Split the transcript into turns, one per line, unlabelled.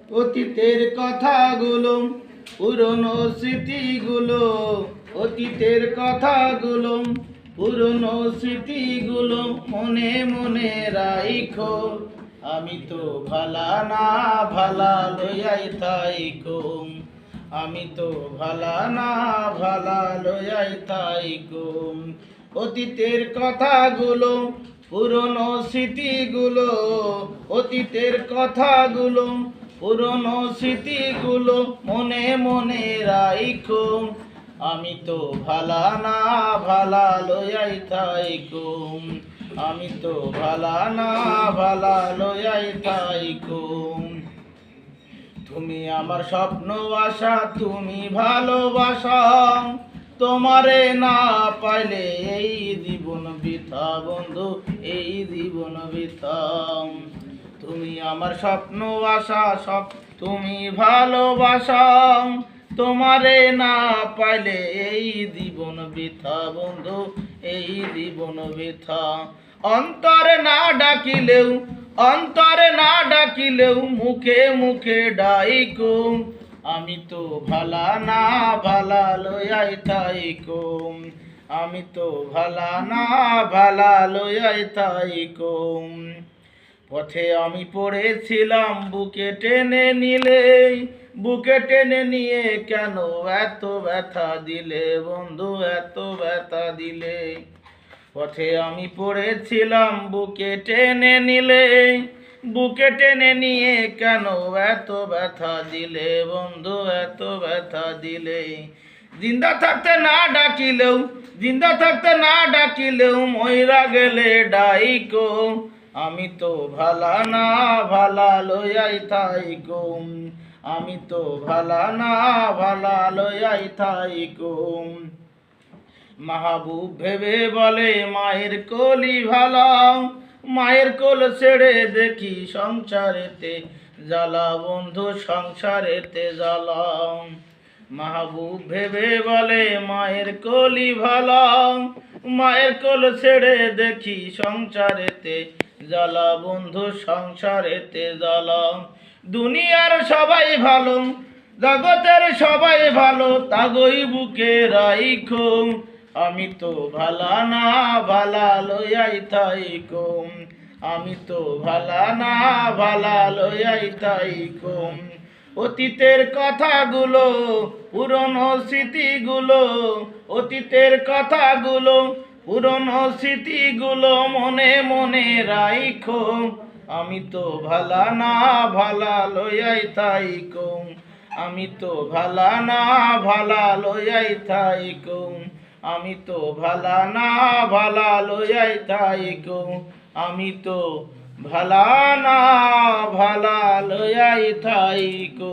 অতীতের কথাগুলো, পুরনো স্মৃতিগুলো, অতীতের কথাগুলো, পুরনো স্মৃতিগুলো মনে মনে রাইখো। আমি তো ভালা না ভালা লইয়াই থাইকো, আমি তো ভালা না ভালা লইয়াই থাইকো। অতীতের কথাগুলো, পুরনো স্মৃতিগুলো, অতীতের কথাগুলো, পুরনো স্মৃতিগুলো মনে মনে রাইখো। আমি তো ভালা না ভালা লইয়াই থাইকো, আমি তো ভালা না ভালা লইয়াই থাইকো। তুমি আমার স্বপ্ন আশা, তুমি ভালোবাসা, তোমারে না পাইলে এই জীবন বৃথা বন্ধু, এই জীবন বৃথা। তুমি আমার স্বপ্ন আশা, সব তুমি ভালোবাসা, তোমারে না পাইলে এই জীবন বৃথা বন্ধু, এই জীবন বৃথা। অন্তরে না ডাকিলেও, অন্তরে না ডাকিলেও মুখে মুখে ডাইকো। আমি তো ভালা না ভালা লইয়াই থাইকো, আমি তো ভালা না ভালা লইয়াই থাইকো। পথে আমি পড়েছিলাম, বুকে টেনে নিলে, বুকে টেনে নিয়ে কেন এত ব্যথা দিলে বন্ধু, এত ব্যথা দিলে। পথে আমি পড়েছিলাম, বুকে টেনে নিলে, বুকে টেনে নিয়ে কেন এত ব্যথা দিলে বন্ধু, এত ব্যথা দিলে। জিন্দা থাকতে না ডাকিলেও, জিন্দা থাকতে না ডাকিলেও মইরা গেলে ডাইকো। আমি তো ভালা না ভালা লইয়াই থাইকো, আমি তো ভালা না ভালা লইয়াই থাইকো। মাহবুব ভেবে বলে মায়ের কোলি ভালা, মায়ের কোল ছেড়ে দেখি সংসারেতে জ্বালা বন্ধু, সংসারেতে জ্বালা। মাহবুব ভেবে বলে মায়ের কোলি ভালা, মায়ের কোল ছেড়ে দেখি সংসারেতে জ্বালা বন্ধু, সংসারেতে জ্বালা। দুনিয়ার সবাই ভালো, জগতের সবাই ভালো, তাগই বুকে রাইখো। আমি তো ভালা না ভালা লইয়াই থাইকো, আমি তো ভালা না ভালা লইয়াই থাইকো। অতীতের কথাগুলো, পুরনো স্মৃতিগুলো, অতীতের কথাগুলো, পুরনো স্মৃতিগুলো মনে মনে রাইখো। আমি তো ভালা না ভালা লইয়াই থাইকো, আমি তো ভালা না ভালা লইয়াই থাইকো, আমি তো ভালা না ভালা লইয়াই থাইকো, আমি তো ভালা না ভালা লইয়াই থাইকো।